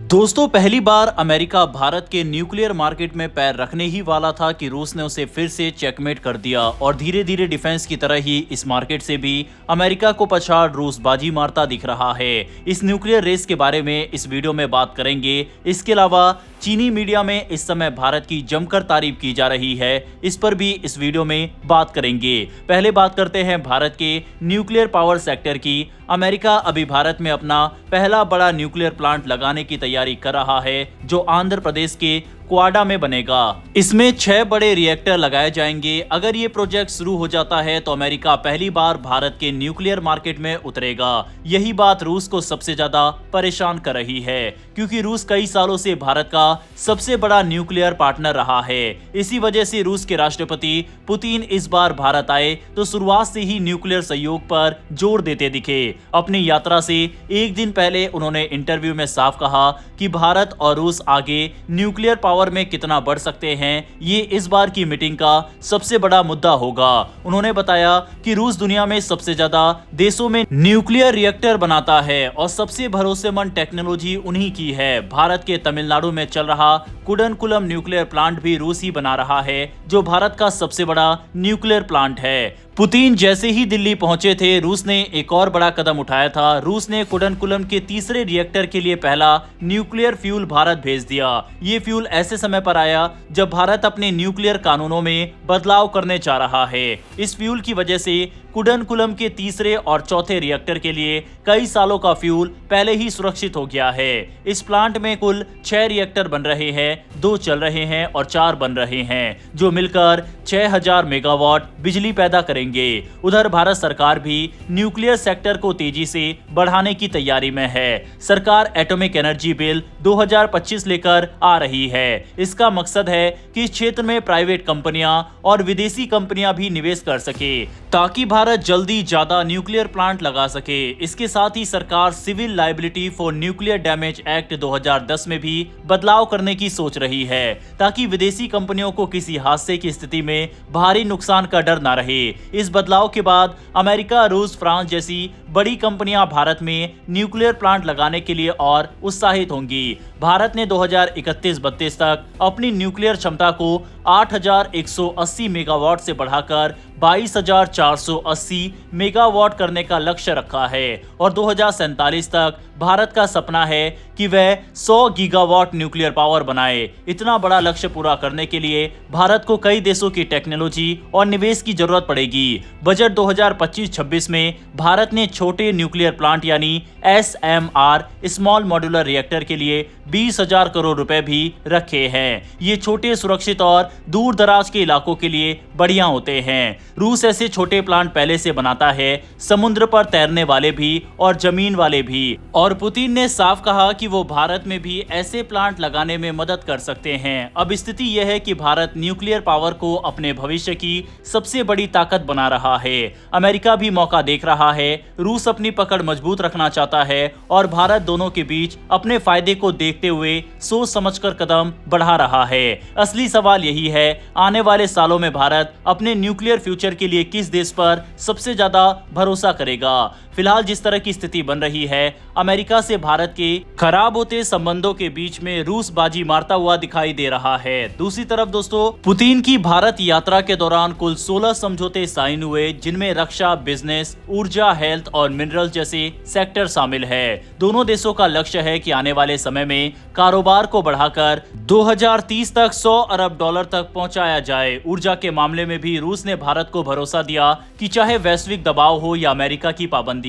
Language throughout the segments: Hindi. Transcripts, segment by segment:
दोस्तों, पहली बार अमेरिका भारत के न्यूक्लियर मार्केट में पैर रखने ही वाला था कि रूस ने उसे फिर से चेकमेट कर दिया और धीरे धीरे डिफेंस की तरह ही इस मार्केट से भी अमेरिका को पछाड़ रूस बाजी मारता दिख रहा है। इस न्यूक्लियर रेस के बारे में इस वीडियो में बात करेंगे। इसके अलावा चीनी मीडिया में इस समय भारत की जमकर तारीफ की जा रही है, इस पर भी इस वीडियो में बात करेंगे। पहले बात करते हैं भारत के न्यूक्लियर पावर सेक्टर की। अमेरिका अभी भारत में अपना पहला बड़ा न्यूक्लियर प्लांट लगाने की तैयारी कर रहा है, जो आंध्र प्रदेश के क्वाडा में बनेगा। इसमें 6 बड़े रिएक्टर लगाए जाएंगे। अगर ये प्रोजेक्ट शुरू हो जाता है तो अमेरिका पहली बार भारत के न्यूक्लियर मार्केट में उतरेगा। यही बात रूस को सबसे ज्यादा परेशान कर रही है, क्योंकि रूस कई सालों से भारत का सबसे बड़ा न्यूक्लियर पार्टनर रहा है। इसी वजह से रूस के राष्ट्रपति पुतिन इस बार भारत आए तो शुरुआत से ही न्यूक्लियर सहयोग पर जोर देते दिखे। अपनी यात्रा से एक दिन पहले उन्होंने इंटरव्यू में साफ कहा कि भारत और रूस आगे न्यूक्लियर पावर में कितना बढ़ सकते हैं, ये इस बार की मीटिंग का सबसे बड़ा मुद्दा होगा। उन्होंने बताया कि रूस दुनिया में सबसे ज्यादा देशों में न्यूक्लियर रिएक्टर बनाता है और सबसे भरोसेमंद टेक्नोलॉजी उन्हीं की है। भारत के तमिलनाडु में चल रहा कुडनकुलम न्यूक्लियर प्लांट भी रूस ही बना रहा है, जो भारत का सबसे बड़ा न्यूक्लियर प्लांट है। पुतिन जैसे ही दिल्ली पहुंचे थे, रूस ने एक और बड़ा कदम उठाया था। रूस ने कुडनकुलम के तीसरे रिएक्टर के लिए पहला न्यूक्लियर फ्यूल भारत भेज दिया। ये फ्यूल ऐसे समय पर आया जब भारत अपने न्यूक्लियर कानूनों में बदलाव करने जा रहा है। इस फ्यूल की वजह से कुडनकुलम के तीसरे और चौथे रिएक्टर के लिए कई सालों का फ्यूल पहले ही सुरक्षित हो गया है। इस प्लांट में कुल 6 रिएक्टर बन रहे हैं, 2 चल रहे हैं और 4 बन रहे हैं, जो मिलकर 6000 मेगावाट बिजली पैदा करेंगे। उधर भारत सरकार भी न्यूक्लियर सेक्टर को तेजी से बढ़ाने की तैयारी में है। सरकार एटॉमिक एनर्जी बिल 2025 लेकर आ रही है। इसका मकसद है कि इस क्षेत्र में प्राइवेट कंपनियां और विदेशी कंपनियां भी निवेश कर सके, ताकि भारत जल्दी ज्यादा न्यूक्लियर प्लांट लगा सके। इसके साथ ही सरकार civil liability for nuclear damage act 2010 में भी बदलाव करने की सोच रही है, ताकि विदेशी कंपनियों को किसी हादसे की स्थिति में भारी नुकसान का डर न रहे। इस बदलाव के बाद अमेरिका, रूस, फ्रांस जैसी बड़ी कंपनियां भारत में न्यूक्लियर प्लांट लगाने के लिए और उत्साहित होंगी। भारत ने 2031-32 तक अपनी न्यूक्लियर क्षमता को 8180 मेगावाट से बढ़ाकर 22480 मेगावाट करने का लक्ष्य रखा है और 2047 तक भारत का सपना है कि वह 100 गीगावाट न्यूक्लियर पावर बनाए। इतना बड़ा लक्ष्य पूरा करने के लिए भारत को कई देशों की टेक्नोलॉजी और निवेश की जरूरत पड़ेगी। बजट 2025-26 में भारत ने छोटे न्यूक्लियर प्लांट यानी SMR स्मॉल मॉड्यूलर रिएक्टर के लिए 20,000 करोड़ रुपए भी रखे हैं। ये छोटे, सुरक्षित और दूर दराज के इलाकों के लिए बढ़िया होते हैं। रूस ऐसे छोटे प्लांट पहले से बनाता है, समुद्र पर तैरने वाले भी और जमीन वाले भी। और पुतिन ने साफ कहा कि वो भारत में भी ऐसे प्लांट लगाने में मदद कर सकते हैं। अब स्थिति यह है कि भारत न्यूक्लियर पावर को अपने भविष्य की सबसे बड़ी ताकत बना रहा है। अमेरिका भी मौका देख रहा है, रूस अपनी पकड़ मजबूत रखना चाहता है और भारत दोनों के बीच अपने फायदे को देखते हुए सोच समझकर कदम बढ़ा रहा है। असली सवाल यही है, आने वाले सालों में भारत अपने न्यूक्लियर फ्यूचर के लिए किस देश पर सबसे ज्यादा भरोसा करेगा। फिलहाल जिस तरह की स्थिति बन रही है, अमेरिका से भारत के खराब होते संबंधों के बीच में रूस बाजी मारता हुआ दिखाई दे रहा है। दूसरी तरफ दोस्तों, पुतिन की भारत यात्रा के दौरान कुल 16 समझौते साइन हुए, जिनमें रक्षा, बिजनेस, ऊर्जा, हेल्थ और मिनरल जैसे सेक्टर शामिल है। दोनों देशों का लक्ष्य है कि आने वाले समय में कारोबार को बढ़ाकर 2030 तक 100 अरब डॉलर तक पहुंचाया जाए। ऊर्जा के मामले में भी रूस ने भारत को भरोसा दिया कि चाहे वैश्विक दबाव हो या अमेरिका की पाबंदियां,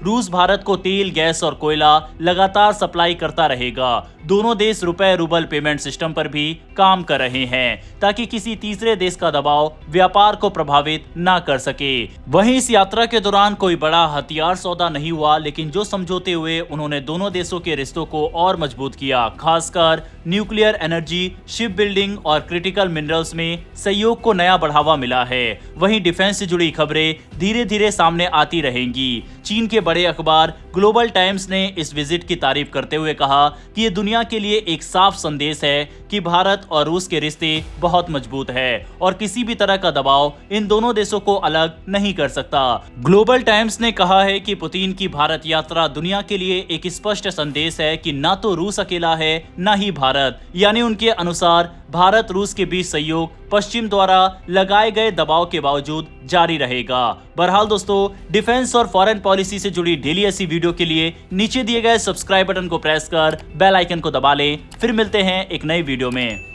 रूस भारत को तेल, गैस और कोयला लगातार सप्लाई करता रहेगा। दोनों देश रुपए रूबल पेमेंट सिस्टम पर भी काम कर रहे हैं, ताकि किसी तीसरे देश का दबाव व्यापार को प्रभावित ना कर सके। वहीं इस यात्रा के दौरान कोई बड़ा हथियार सौदा नहीं हुआ, लेकिन जो समझौते हुए उन्होंने दोनों देशों के रिश्तों को और मजबूत किया। खासकर न्यूक्लियर एनर्जी, शिप बिल्डिंग और क्रिटिकल मिनरल्स में सहयोग को नया बढ़ावा मिला है। वहीं वहीं डिफेंस से जुड़ी खबरें धीरे धीरे सामने आती रहेंगी। चीन के बड़े अखबार ग्लोबल टाइम्स ने इस विजिट की तारीफ करते हुए कहा कि ये दुनिया के लिए एक साफ संदेश है कि भारत और रूस के रिश्ते बहुत मजबूत है और किसी भी तरह का दबाव इन दोनों देशों को अलग नहीं कर सकता। ग्लोबल टाइम्स ने कहा है कि पुतिन की भारत यात्रा दुनिया के लिए एक स्पष्ट संदेश है कि ना तो रूस अकेला है न ही भारत, यानी उनके अनुसार भारत रूस के बीच सहयोग पश्चिम द्वारा लगाए गए दबाव के बावजूद जारी रहेगा। बहरहाल दोस्तों, डिफेंस और फॉरेन पॉलिसी से जुड़ी डेली ऐसी वीडियो के लिए नीचे दिए गए सब्सक्राइब बटन को प्रेस कर बेल आइकन को दबा लें। फिर मिलते हैं एक नई वीडियो में।